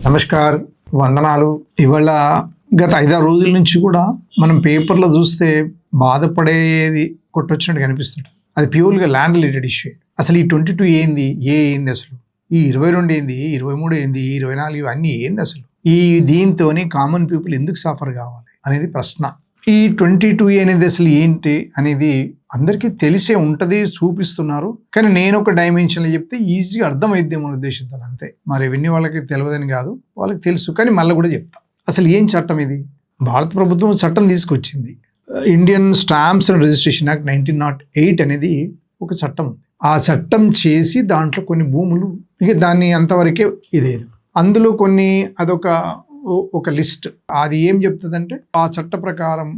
నమస్కార్, వందనాలు. ఇవాళ గత 5-6 రోజుల నుంచి కూడా మనం పేపర్లో చూస్తే బాధపడేది కొట్టొచ్చినట్టు కనిపిస్తుంది. అది ప్యూర్గా ల్యాండ్ రిలేటెడ్ ఇష్యూ. అసలు ఈ 22 ఏంది, ఏంది అసలు, ఈ 22 ఏంది, 23 ఏంది, 24 ఇవన్నీ ఏంది అసలు, ఈ దీంతోని కామన్ పీపుల్ ఎందుకు సఫర్ కావాలి అనేది ప్రశ్న. ఈ 22 అనేది అసలు ఏంటి అనేది అందరికీ తెలిసే ఉంటుంది, చూపిస్తున్నారు. కానీ నేను ఒక డైమెన్షన్లో చెప్తే ఈజీగా అర్థమైద్దేమో ఉద్దేశంతో, అంతే. మా రెవెన్యూ వాళ్ళకి తెలియదని కాదు, వాళ్ళకి తెలుసు. కానీ మళ్ళీ కూడా చెప్తా. అసలు ఏం చట్టం ఇది? భారత ప్రభుత్వం చట్టం తీసుకొచ్చింది. Indian stamps and registration act 1908 అనేది ఒక చట్టం ఉంది. ఆ చట్టం చేసి దాంట్లో కొన్ని భూములు, ఇక దాన్ని అంతవరకే ఇదేది. అందులో కొన్ని ఒక లిస్ట్. అది ఏం చెప్తుందంటే ఆ చట్ట ప్రకారం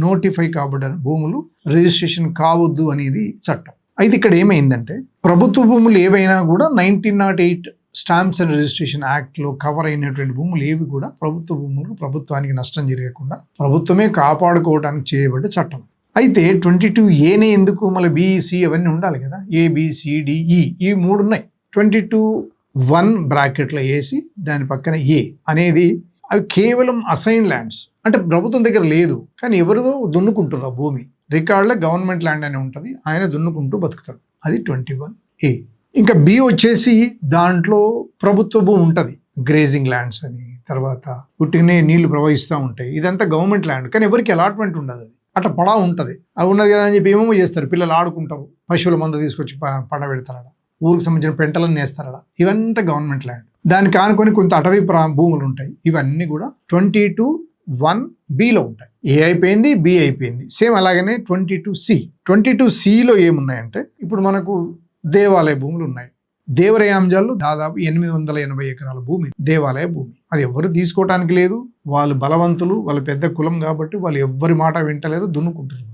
నోటిఫై కాబడిన భూములు రిజిస్ట్రేషన్ కావద్దు అనేది చట్టం. అయితే ఇక్కడ ఏమైందంటే ప్రభుత్వ భూములు ఏవైనా కూడా 1908 స్టాంప్స్ అండ్ రిజిస్ట్రేషన్ యాక్ట్లో కవర్ అయినటువంటి భూములు ఏవి కూడా ప్రభుత్వ భూములు, ప్రభుత్వానికి నష్టం జరగకుండా ప్రభుత్వమే కాపాడుకోవడానికి చేయబడ్డ చట్టం. అయితే 22A ఎందుకు, మళ్ళీ BC అవన్నీ ఉండాలి కదా, ABCDE ఈ 3 ఉన్నాయి. 22(1) బ్రాకెట్లో వేసి దాని పక్కన A అనేది, అవి కేవలం అసైన్ ల్యాండ్స్. అంటే ప్రభుత్వం దగ్గర లేదు, కానీ ఎవరిదో దున్నుకుంటారు ఆ భూమి. రికార్డులో గవర్నమెంట్ ల్యాండ్ అని ఉంటుంది, ఆయన దున్నుకుంటూ బతుకుతాడు. అది 21A. ఇంకా B వచ్చేసి దాంట్లో ప్రభుత్వ భూమి ఉంటుంది, గ్రేజింగ్ ల్యాండ్స్ అని, తర్వాత పుట్టినే నీళ్లు ప్రవహిస్తూ ఉంటాయి. ఇదంతా గవర్నమెంట్ ల్యాండ్, కానీ ఎవరికి అలాట్మెంట్ ఉండదు. అది అట్లా పడా ఉంటుంది. అది ఉన్నది కదా అని చెప్పి ఏమేమో చేస్తారు. పిల్లలు ఆడుకుంటారు, పశువుల మంద తీసుకొచ్చి పండబెడతారడ, ఊరికి సంబంధించిన పెంటలను నేస్తారడ. ఇవంతా గవర్నమెంట్ ల్యాండ్. దానికి ఆనుకొని కొంత అటవీ భూములు ఉంటాయి. ఇవన్నీ కూడా 22(1)Bలో ఉంటాయి. A అయిపోయింది, B అయిపోయింది. సేమ్ అలాగనే 22C. 22Cలో ఏమున్నాయంటే, ఇప్పుడు మనకు దేవాలయ భూములు ఉన్నాయి. దేవరయాంజాల్లో దాదాపు 880 ఎకరాల భూమి దేవాలయ భూమి. అది ఎవరు తీసుకోవటానికి లేదు. వాళ్ళు బలవంతులు, వాళ్ళ పెద్ద కులం కాబట్టి వాళ్ళు ఎవ్వరి మాట వింటలేరు, దున్నుకుంటారు.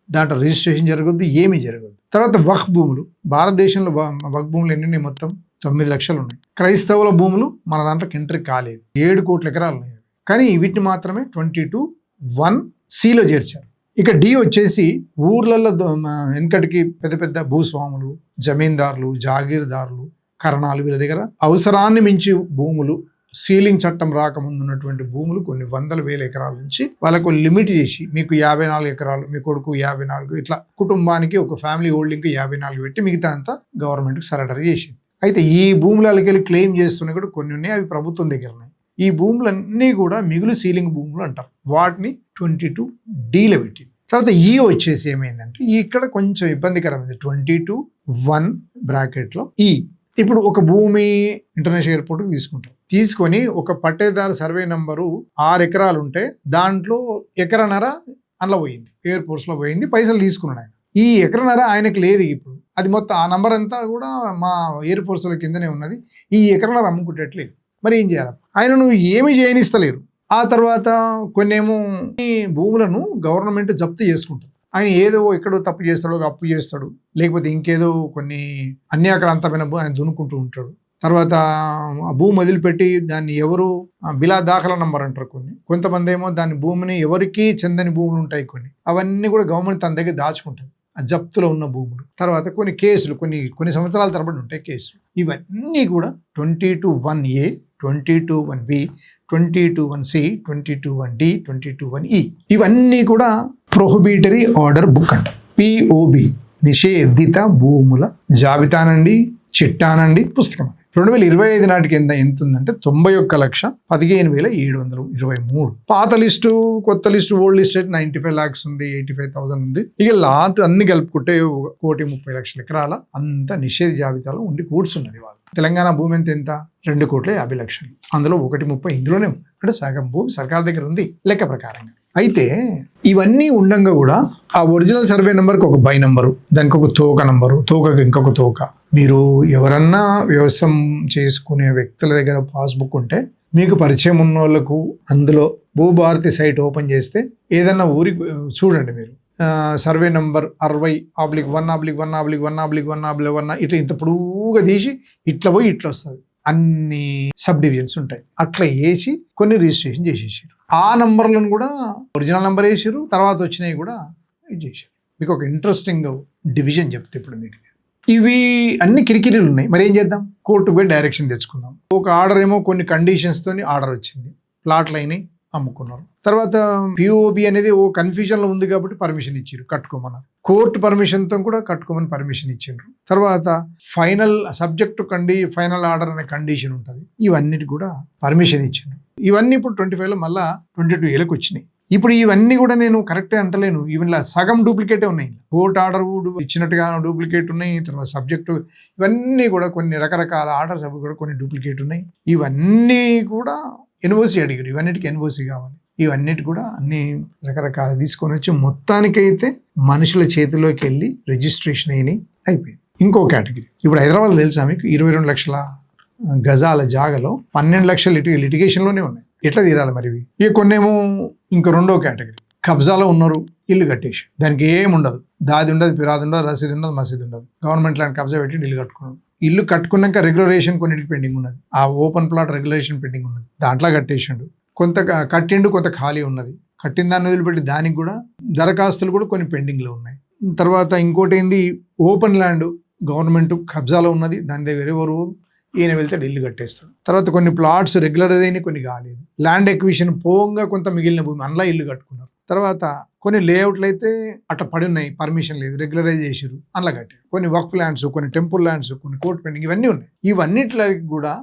దాంట్లో రిజిస్ట్రేషన్ జరగద్దు, ఏమీ జరగదు. తర్వాత వక్ఫ్ భూములు. భారతదేశంలో వక్ఫ్ భూములు ఎన్ని మొత్తం 9 లక్షలు ఉన్నాయి. క్రైస్తవుల భూములు మన దాంట్లోకి ఎంట్రీ కాలేదు. 7 కోట్ల ఎకరాలు ఉన్నాయి. కానీ వీటిని మాత్రమే 22(1)Cలో చేర్చారు. ఇక D వచ్చేసి ఊర్లలో వెనకటికి పెద్ద పెద్ద భూస్వాములు, జమీందారులు, జాగీర్దారులు, కరణాలు, వీళ్ళ దగ్గర అవసరాన్ని మించి భూములు, సీలింగ్ చట్టం రాకముందు ఉన్నటువంటి భూములు కొన్ని 100,000 ఎకరాల నుంచి వాళ్ళకు లిమిట్ చేసి, మీకు 54 ఎకరాలు, మీ కొడుకు 54, ఇట్లా కుటుంబానికి ఒక ఫ్యామిలీ హోల్డింగ్కి 54 పెట్టి మిగతా అంతా గవర్నమెంట్కి సరెండర్ చేసింది. అయితే ఈ భూములకి వెళ్ళి క్లెయిమ్ చేస్తున్నా కూడా కొన్ని ఉన్నాయి, అవి ప్రభుత్వం దగ్గర ఉన్నాయి. ఈ భూములన్నీ కూడా మిగులు సీలింగ్ భూములు అంటారు. వాటిని 22Dలో పెట్టింది. తర్వాత ఈ వచ్చేసి ఏమైందంటే, ఇక్కడ కొంచెం ఇబ్బందికరమైంది. 22(1) బ్రాకెట్లో ఈ. ఇప్పుడు ఒక భూమి ఇంటర్నేషనల్ ఎయిర్పోర్ట్కి తీసుకొని ఒక పట్టేదారు సర్వే నంబరు 6 ఎకరాలు ఉంటే దాంట్లో 1.5 ఎకరాల అందులో పోయింది, ఎయిర్పోర్ట్స్లో పోయింది, పైసలు తీసుకున్నాడు ఆయన. ఈ 1.5 ఎకరాల ఆయనకు లేదు. ఇప్పుడు అది మొత్తం ఆ నంబర్ అంతా కూడా మా ఎయిర్పోర్ట్స్ల కిందనే ఉన్నది. ఈ 1.5 ఎకరాల అమ్ముకుంటట్లేదు. మరి ఏం చేయాలి? ఆయనను ఏమి చేయనిస్తలేరు. ఆ తర్వాత కొన్నేమో ఈ భూములను గవర్నమెంట్ జప్తు చేసుకుంటుంది. ఆయన ఏదో ఎక్కడో తప్పు చేస్తాడో, అప్పు చేస్తాడు, లేకపోతే ఇంకేదో కొన్ని అన్యాక్రాంతమైన ఆయన దున్నుకుంటూ ఉంటాడు. తర్వాత ఆ భూమి వదిలిపెట్టి దాన్ని ఎవరు బిలా దాఖలా నంబర్ అంటారు. కొంతమంది ఏమో దాని భూమిని ఎవరికి చెందని భూములు ఉంటాయి, అవన్నీ కూడా గవర్నమెంట్ తన దగ్గర దాచుకుంటుంది, ఆ జప్తులో ఉన్న భూములు. తర్వాత కొన్ని కేసులు, కొన్ని సంవత్సరాల తరబడి ఉంటాయి కేసులు. ఇవన్నీ కూడా 22(1)A, 22(1)B, 22(1)C, 22(1)D, 22(1)E ఇవన్నీ కూడా ప్రొహిబిటరీ ఆర్డర్ బుక్ అంట. POB, నిషేధిత భూముల జాబితానండి, చిట్టానండి, పుస్తకం. 2025 నాటికి ఎంత ఉందంటే 91,15,723. పాత లిస్టు, కొత్త లిస్టు, ఓల్డ్ లిస్ట్ అయితే 95 lakhs ఉంది, 85,000 ఉంది. ఇక లాట్ అన్ని కలుపుకుంటే 1,30,00,000 ఎకరాల అంత నిషేధ జాబితాలో ఉండి కూర్చున్నది. వాళ్ళు తెలంగాణ భూమి ఎంత 2,50,00,000. అందులో 1,30 ఇందులోనే ఉంది. అంటే సగం భూమి సర్కార్ దగ్గర ఉంది లెక్క ప్రకారంగా. అయితే ఇవన్నీ ఉండంగా కూడా ఆ ఒరిజినల్ సర్వే నెంబర్కి ఒక బై నంబరు, దానికి ఒక తోక నంబరు, తోకకి ఇంకొక తోక. మీరు ఎవరన్నా వ్యవసాయం చేసుకునే వ్యక్తుల దగ్గర పాస్బుక్ ఉంటే, మీకు పరిచయం ఉన్న వాళ్ళకు అందులో భూభారతి సైట్ ఓపెన్ చేస్తే ఏదన్నా ఊరికి చూడండి మీరు, సర్వే నంబర్ 60/1/1/1/1/1 ఇట్లా ఇంత పొడువుగా తీసి ఇట్లా పోయి ఇట్లా వస్తుంది. అన్ని సబ్ డివిజన్స్ ఉంటాయి. అట్లా వేసి కొన్ని రిజిస్ట్రేషన్ చేసేసారు. ఆ నంబర్లను కూడా ఒరిజినల్ నెంబర్ వేసారు, తర్వాత వచ్చినవి కూడా ఇది చేశారు. మీకు ఒక ఇంట్రెస్టింగ్ డివిజన్ చెప్తే ఇప్పుడు మీకు ఇవి అన్ని కిరికిరీలు ఉన్నాయి. మరి ఏం చేద్దాం? కోర్టుకు పోయి డైరెక్షన్ తెచ్చుకుందాం. ఒక ఆర్డర్ ఏమో కొన్ని కండిషన్స్ తోని ఆర్డర్ వచ్చింది, ప్లాట్లు అయినాయి, అమ్ముకున్నారు. తర్వాత పిఓబి అనేది ఓ కన్ఫ్యూజన్ లో ఉంది కాబట్టి పర్మిషన్ ఇచ్చారు, కట్టుకోమన్నారు. కోర్టు పర్మిషన్ తో కూడా కట్టుకోమని పర్మిషన్ ఇచ్చిండ్రు. తర్వాత ఫైనల్ సబ్జెక్ట్ ఫైనల్ ఆర్డర్ అనే కండిషన్ ఉంటుంది, ఇవన్నిటి కూడా పర్మిషన్ ఇచ్చిండ్రు. ఇవన్నీ ఇప్పుడు 25 లో మళ్ళా 22 వచ్చినాయి. ఇప్పుడు ఇవన్నీ కూడా నేను కరెక్టే అంటలేను, ఈవెన్ సగం డూప్లికేటే ఉన్నాయి. కోర్టు ఆర్డర్ ఇచ్చినట్టుగా డూప్లికేట్ ఉన్నాయి. తర్వాత సబ్జెక్టు ఇవన్నీ కూడా కొన్ని రకరకాల ఆర్డర్స్ అవి కూడా కొన్ని డూప్లికేట్ ఉన్నాయి. ఇవన్నీ కూడా ఎన్ఓసి అడిగారు, ఇవన్నిటికి ఎన్ఓసి కావాలి. ఇవన్నిటి కూడా అన్ని రకరకాల తీసుకొని వచ్చి మొత్తానికైతే మనుషుల చేతిలోకి వెళ్ళి రిజిస్ట్రేషన్ అయిపోయింది. ఇంకో కేటగిరీ, ఇప్పుడు హైదరాబాద్ తెలుసా మీకు, 22 లక్షల గజాల జాగలో 12 లక్షల లిటిగేషన్లోనే ఉన్నాయి. ఎట్లా తీరాలి మరి ఇవి? ఇక కొన్నేమో ఇంకా రెండో కేటగిరీ, కబ్జాలో ఉన్నారు, ఇల్లు కట్టేసి దానికి ఏముండదు, దాది ఉండదు, పిరాది ఉండదు, రసీదు ఉండదు, మసీదు ఉండదు, గవర్నమెంట్ ల్యాండ్ కబ్జా పెట్టి ఇల్లు కట్టుకున్నాడు. ఇల్లు కట్టుకున్నాక రెగ్యులరేషన్ కొన్నిటికి పెండింగ్ ఉన్నది, ఆ ఓపెన్ ప్లాట్ రెగ్యులేషన్ పెండింగ్ ఉన్నది, దాంట్లో కట్టేసిండు. కొంత కట్టిండు, కొంత ఖాళీ ఉన్నది, కట్టిన దాన్ని వదిలిపెట్టి దానికి కూడా దరఖాస్తులు కూడా కొన్ని పెండింగ్లో ఉన్నాయి. తర్వాత ఇంకోటి ఏంది, ఓపెన్ ల్యాండ్ గవర్నమెంట్ కబ్జాలో ఉన్నది, దాని దగ్గర ఎవరు ఈయన వెళ్తే ఇల్లు కట్టేస్తాడు. తర్వాత కొన్ని ప్లాట్స్ రెగ్యులర్ అయినాయి, కొన్ని కాలేదు. ల్యాండ్ ఎక్విజిషన్ పోగా కొంత మిగిలిన భూమి అందులో ఇల్లు కట్టుకున్నారు. తర్వాత కొన్ని లేఅవుట్లు అయితే అట్లా పడి ఉన్నాయి, పర్మిషన్ లేదు, రెగ్యులరైజ్ చేసారు, అందులో కట్టారు. కొన్ని వర్క్ ల్యాండ్స్, కొన్ని టెంపుల్ ల్యాండ్స్, కొన్ని కోర్టు పెండింగ్, ఇవన్నీ ఉన్నాయి. ఇవన్నిటికి కూడా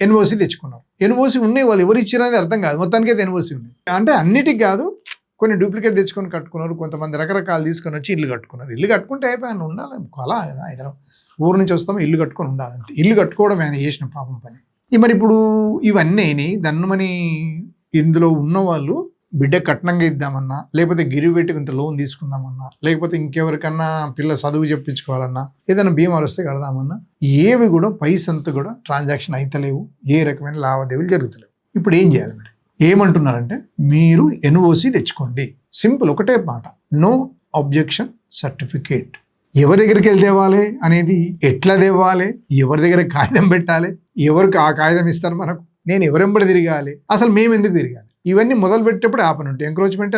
ఎన్ఓసి తెచ్చుకున్నారు. ఎన్ఓసి ఉన్నాయి, వాళ్ళు ఎవరు ఇచ్చారనేది అర్థం కాదు, మొత్తానికి అయితే ఎన్ఓసి ఉన్నాయి. అంటే అన్నిటికి కాదు, కొన్ని డూప్లికేట్ తెచ్చుకొని కట్టుకున్నారు, కొంతమంది రకరకాలు తీసుకొని వచ్చి ఇల్లు కట్టుకున్నారు. ఇల్లు కట్టుకుంటే అయిపోయాను, ఉండాలి అలా కదా, హైదరాబాద్ ఊరు నుంచి వస్తాము, ఇల్లు కట్టుకొని ఉండాలి అంతే. ఇల్లు కట్టుకోవడం ఆయన చేసిన పాపం పని. మరి ఇప్పుడు ఇవన్నీ అయినాయి, దన్నుమని ఇందులో ఉన్న వాళ్ళు బిడ్డ కట్నంగా ఇద్దామన్నా, లేకపోతే గిరివి పెట్టి ఇంత లోన్ తీసుకుందామన్నా, లేకపోతే ఇంకెవరికన్నా పిల్ల చదువు చెప్పించుకోవాలన్నా, ఏదైనా బీమా వస్తే కడదామన్నా, ఏవి కూడా పైసంతా కూడా ట్రాన్సాక్షన్ అయితలేవు, ఏ రకమైన లావాదేవీలు జరుగుతలేవు. ఇప్పుడు ఏం చేయాలి మరి? ఏమంటున్నారంటే మీరు ఎన్ఓసి తెచ్చుకోండి. సింపుల్, ఒకటే మాట, నో అబ్జెక్షన్ సర్టిఫికేట్. ఎవరి దగ్గరికి వెళ్ళి తేవాలి అనేది, ఎట్లా తేవాలి, ఎవరి దగ్గర కాగితం పెట్టాలి, ఎవరికి ఆ కాగితం ఇస్తారు మనకు, నేను ఎవరెంబడి తిరగాలి, అసలు మేము ఎందుకు తిరగాలి, ఇవన్నీ మొదలు పెట్టేటప్పుడు ఆపనుంటాయి, ఎంక్రోచ్మెంట్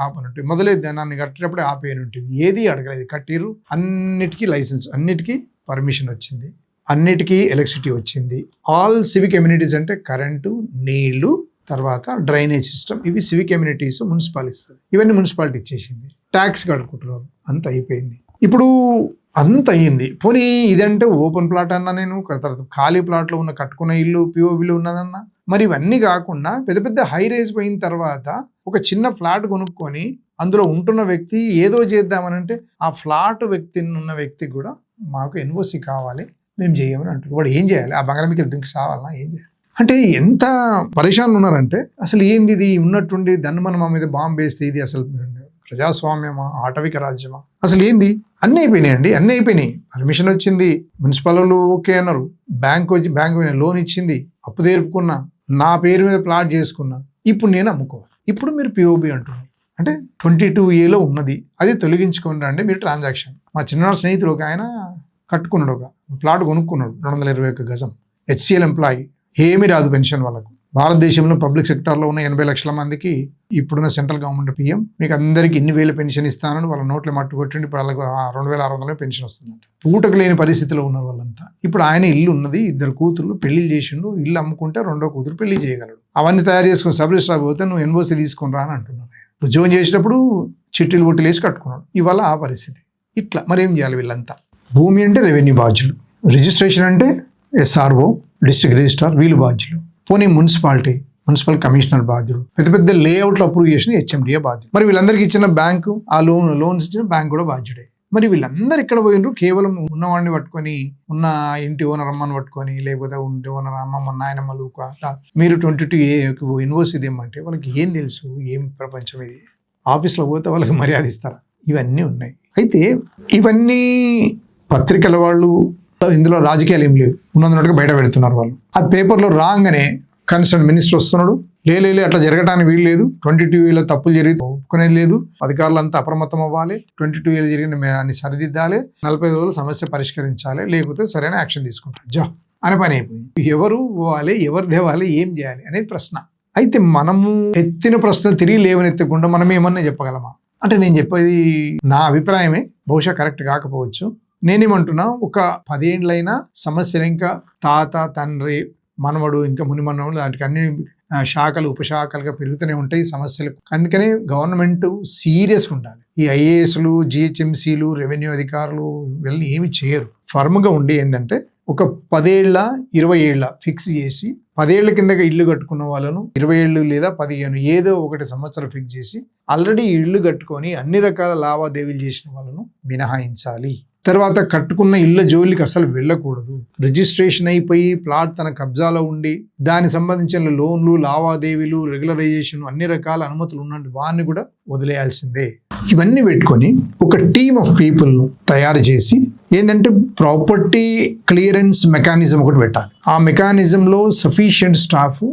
ఆపనుంటాయి, మొదలైతే నన్ను కట్టేటప్పుడు ఆపేయనుంటాయి. ఏది అడగలేదు, కట్టిర్రు, అన్నిటికీ లైసెన్స్, అన్నిటికీ పర్మిషన్ వచ్చింది, అన్నిటికీ ఎలక్ట్రిసిటీ వచ్చింది. ఆల్ సివిక్ ఎమ్యూనిటీస్ అంటే కరెంటు, నీళ్లు, తర్వాత డ్రైనేజ్ సిస్టమ్, ఇవి సివిక్ ఎమ్యూనిటీస్ మున్సిపాలిటీ ఇస్తుంది. ఇవన్నీ మున్సిపాలిటీ ఇచ్చేసింది. ట్యాక్స్ కట్టుకుంటున్నారు, అంత అయిపోయింది. ఇప్పుడు అంత అయ్యింది. పోనీ ఇదంటే ఓపెన్ ప్లాట్ అన్నా, నేను తర్వాత ఖాళీ ప్లాట్లో ఉన్న కట్టుకున్న ఇల్లు పిఓబిలో ఉన్నదన్నా, మరి ఇవన్నీ కాకుండా పెద్ద పెద్ద హై రేజ్ పోయిన తర్వాత ఒక చిన్న ఫ్లాట్ కొనుక్కొని అందులో ఉంటున్న వ్యక్తి ఏదో చేద్దామనంటే, ఆ ఫ్లాట్ ఉన్న వ్యక్తికి కూడా మాకు ఎన్ఓసి కావాలి, మేము చేయమని అంటారు. వాడు ఏం చేయాలి? ఆ బంగారం మీకు దింకి సావాలన్నా ఏం చేయాలి? అంటే ఎంత పరేషాన్లు ఉన్నారంటే, అసలు ఏంది ఇది, ఉన్నట్టుండి దన్నుమని మా మీద బాంబు వేస్తే ఇది అసలు ప్రజాస్వామ్యమా, ఆటవిక రాజ్యమా, అసలు ఏంది? అన్నీ అయిపోయినాయండి, అన్నీ అయిపోయినాయి. పర్మిషన్ వచ్చింది, మున్సిపల్ వాళ్ళు ఓకే అన్నారు, బ్యాంక్ లోన్ ఇచ్చింది, అప్పు తీర్పుకున్నా, నా పేరు మీద ప్లాట్ చేసుకున్నా, ఇప్పుడు నేను అమ్ముకోవాలి. ఇప్పుడు మీరు పిఓబి అంటున్నారు. అంటే 22A ఉన్నది, అది తొలగించుకొని రండి మీరు ట్రాన్సాక్షన్. మా చిన్ననాడు స్నేహితుడు ఒక ఆయన కట్టుకున్నాడు, ఒక ప్లాట్ కొనుక్కున్నాడు, 221 గజం, HCL ఎంప్లాయీ, ఏమీ రాదు పెన్షన్ వాళ్ళకు. భారతదేశంలో పబ్లిక్ సెక్టార్లో ఉన్న 80 లక్షల మందికి ఇప్పుడున్న సెంట్రల్ గవర్నమెంట్ పిఎం మీకు అందరికీ ఇన్ని వేలు పెన్షన్ ఇస్తానని వాళ్ళ నోట్లో మట్టు కొట్టిండి. ఇప్పుడు వాళ్ళకు 2600 పెన్షన్ వస్తుందంట. పూటకు లేని పరిస్థితిలో ఉన్నారు వాళ్ళంతా. ఇప్పుడు ఆయన ఇల్లు ఉన్నది, 2 కూతుర్లు పెళ్లిళ్ళు చేసిండు, ఇల్లు అమ్ముకుంటే 2వ కూతురు పెళ్లి చేయగలడు. అవన్నీ తయారు చేసుకుని సబ్ రిజిస్ట్రార్ పోతే నువ్వు ఎన్ఓసి తీసుకుని రా అని అంటున్నారు. ఉద్యోగం చేసేటప్పుడు చిట్టీలు బొట్టీలు వేసి కట్టుకున్నాడు. ఇవాళ ఆ పరిస్థితి. ఇట్లా మరి ఏం చేయాలి వీళ్ళంతా? భూమి అంటే రెవెన్యూ బాధ్యులు, రిజిస్ట్రేషన్ అంటే SRO డిస్ట్రిక్ట్ రిజిస్ట్రార్, వీళ్ళు బాధ్యులు. పోనీ మున్సిపల్ కమిషనర్ బాధ్యుడు, పెద్ద పెద్ద లేఅవుట్లు అప్రూవ్ చేసిన HMDA బాధ్యుడు. మరి వీళ్ళందరికీ ఇచ్చిన బ్యాంకు, ఆ లోన్స్ ఇచ్చిన బ్యాంక్ కూడా బాధ్యుడే. మరి వీళ్ళందరూ ఇక్కడ పోయినరు, కేవలం ఉన్నవాడిని పట్టుకొని, ఉన్న ఇంటి ఓనర్ అమ్మని పట్టుకొని, లేకపోతే ఇంటి ఓనర్ అమ్మమ్మ నాయనమ్మలు మీరు 22A ఇన్వోస్ ఇదేమంటే వాళ్ళకి ఏం తెలుసు, ఏం ప్రపంచం ఇది? ఆఫీస్లో పోతే వాళ్ళకి మర్యాద ఇస్తారా? ఇవన్నీ ఉన్నాయి. అయితే ఇవన్నీ పత్రికల వాళ్ళు, ఇందులో రాజకీయాలు ఏం లేవు, ఉన్నట్టుగా బయట పెడుతున్నారు వాళ్ళు. ఆ పేపర్లో రాగానే కన్సర్న్ మినిస్టర్ వస్తున్నాడు, లే అట్లా జరగడానికి వీలు లేదు, 22Aలో తప్పులు జరిగితే ఒప్పుకునేది లేదు, అధికారులు అంతా అప్రమత్తం అవ్వాలి, 22Aలో జరిగిన అన్ని సరిదిద్దాలి, 45 రోజులు సమస్య పరిష్కరించాలి, లేకపోతే సరైన యాక్షన్ తీసుకుంటారు అనే పని అయిపోయింది. ఎవరు పోవాలి, ఎవరు దేవాలి, ఏం చేయాలి అనేది ప్రశ్న. అయితే మనము ఎత్తిన ప్రశ్న తిరిగి లేవనెత్తకుండా మనం ఏమన్నా చెప్పగలమా అంటే, నేను చెప్పేది నా అభిప్రాయమే, బహుశా కరెక్ట్ కాకపోవచ్చు. నేనేమంటున్నా, ఒక 10 ఏండ్లైనా సమస్యలు ఇంకా తాత, తండ్రి, మనవడు, ఇంకా ముని మనవడు, వాటికి అన్ని శాఖలు ఉపశాఖలుగా పెరుగుతూనే ఉంటాయి సమస్యలు. అందుకనే గవర్నమెంట్ సీరియస్గా ఉండాలి. ఈ ఐఏఎస్లు, జిహెచ్ఎంసీలు, రెవెన్యూ అధికారులు వీళ్ళని ఏమి చేయరు. ఫర్మ్గా ఉండి ఏంటంటే ఒక 10 ఏళ్ళ 20 ఏళ్ళ ఫిక్స్ చేసి, 10 ఏళ్ల కిందగా ఇల్లు కట్టుకున్న వాళ్ళను 20 ఏళ్ళు లేదా 15 ఏదో ఒకటి సంవత్సరం ఫిక్స్ చేసి ఆల్రెడీ ఇల్లు కట్టుకొని అన్ని రకాల లావాదేవీలు చేసిన వాళ్ళను మినహాయించాలి. తర్వాత కట్టుకున్న ఇళ్ళ జోలికి అసలు వెళ్ళకూడదు. రిజిస్ట్రేషన్ అయిపోయి ప్లాట్ తన కబ్జాలో ఉండి దానికి సంబంధించిన లోన్లు, లావాదేవీలు, రెగ్యులరైజేషన్, అన్ని రకాల అనుమతులు ఉన్నట్టు వాడిని కూడా వదిలేయాల్సిందే. ఇవన్నీ పెట్టుకొని ఒక టీమ్ ఆఫ్ పీపుల్ను తయారు చేసి ఏంటంటే ప్రాపర్టీ క్లియరెన్స్ మెకానిజం ఒకటి పెట్టాలి. ఆ మెకానిజంలో సఫిషియంట్ స్టాఫ్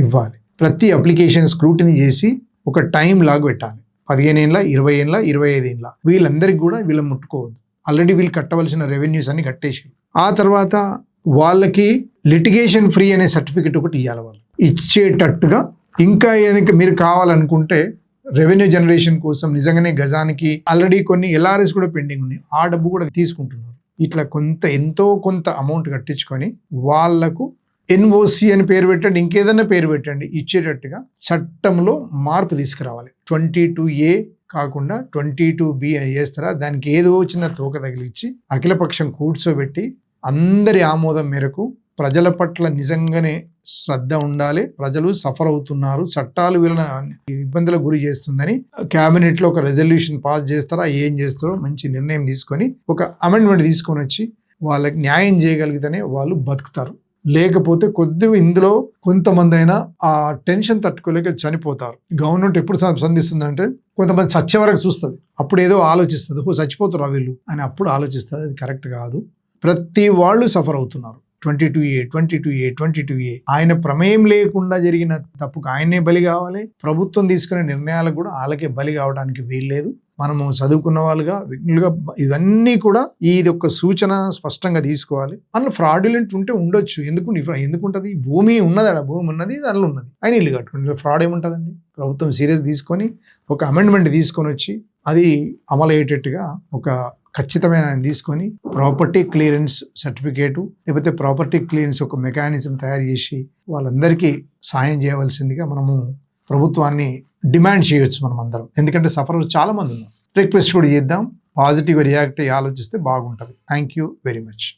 ఇవ్వాలి. ప్రతి అప్లికేషన్ స్క్రూటినీ చేసి ఒక టైం లాగా పెట్టాలి. 15 ఏళ్ళ, 20 ఏళ్ళ, 25 ఏళ్ళ వీళ్ళందరికీ కూడా వీళ్ళని ముట్టుకోవద్దు. ఆల్రెడీ వీళ్ళు కట్టవలసిన రెవెన్యూస్ అన్ని కట్టేసి ఆ తర్వాత వాళ్ళకి లిటిగేషన్ ఫ్రీ అనే సర్టిఫికెట్ ఒకటి ఇవ్వాలి. వాళ్ళు ఇచ్చేటట్టుగా ఇంకా ఏదైనా మీరు కావాలనుకుంటే రెవెన్యూ జనరేషన్ కోసం నిజంగానే గజానికి ఆల్రెడీ కొన్ని ఎల్ఆర్ఎస్ కూడా పెండింగ్ ఉన్నాయి. ఆ డబ్బు కూడా తీసుకుంటున్నారు. ఇట్లా ఎంతో కొంత అమౌంట్ కట్టించుకొని వాళ్లకు ఎన్ఓసి అని పేరు పెట్టండి, ఇంకేదన్నా పేరు పెట్టండి, ఇచ్చేటట్టుగా చట్టంలో మార్పు తీసుకురావాలి. 22A కాకుండా 22B అని చేస్తారా, దానికి ఏదో చిన్న తోక తగిలిచ్చి అఖిలపక్షం కూర్చోబెట్టి అందరి ఆమోదం మేరకు ప్రజల పట్ల నిజంగానే శ్రద్ధ ఉండాలి. ప్రజలు సఫర్ అవుతున్నారు, చట్టాలు వీళ్ళని ఇబ్బందులకు గురి చేస్తుందని క్యాబినెట్ లో ఒక రెజల్యూషన్ పాస్ చేస్తారా, ఏం చేస్తారో మంచి నిర్ణయం తీసుకొని ఒక అమెండ్మెంట్ తీసుకొని వచ్చి వాళ్ళకి న్యాయం చేయగలిగితేనే వాళ్ళు బతుకుతారు. లేకపోతే కొద్దిగా ఇందులో కొంతమంది అయినా ఆ టెన్షన్ తట్టుకోలేక చనిపోతారు. గవర్నమెంట్ ఎప్పుడు సంధిస్తుందంటే కొంతమంది చచ్చే వరకు చూస్తుంది, అప్పుడు ఏదో ఆలోచిస్తుంది, చచ్చిపోతారు వీళ్ళు అని అప్పుడు ఆలోచిస్తుంది. అది కరెక్ట్ కాదు. ప్రతి వాళ్ళు సఫర్ అవుతున్నారు. 22A ఆయన ప్రమేయం లేకుండా జరిగిన తప్పుకు ఆయనే బలి కావాలి. ప్రభుత్వం తీసుకునే నిర్ణయాలకు కూడా వాళ్ళకే బలి కావడానికి వీల్లేదు. మనము చదువుకున్న వాళ్ళుగా, విజ్ఞులుగా ఇవన్నీ కూడా ఇది ఒక సూచన స్పష్టంగా తీసుకోవాలి. అందులో ఫ్రాడ్యులెంట్ ఉంటే ఉండొచ్చు. ఎందుకుంటది? భూమి ఉన్నది, భూమి ఉన్నది, దానిలో ఉన్నది, ఆయన ఇల్లు కట్టుకుంటుంది. ఫ్రాడ్ ఏముంటుందండి? ప్రభుత్వం సీరియస్ తీసుకొని ఒక అమెండ్మెంట్ తీసుకొని వచ్చి అది అమలు అయ్యేటట్టుగా ఒక ఖచ్చితమైన తీసుకొని ప్రాపర్టీ క్లియరెన్స్ సర్టిఫికేటు లేకపోతే ప్రాపర్టీ క్లియరెన్స్ ఒక మెకానిజం తయారు చేసి వాళ్ళందరికీ సాయం చేయవలసిందిగా మనము ప్రభుత్వాన్ని డిమాండ్ చేయొచ్చు మనం అందరం. ఎందుకంటే సఫరర్స్ చాలా మంది ఉన్నారు. రిక్వెస్ట్ కూడా చేద్దాం, పాజిటివ్ రియాక్ట్ అయ్యి ఆలోచిస్తే బాగుంటుంది. Thank you very much.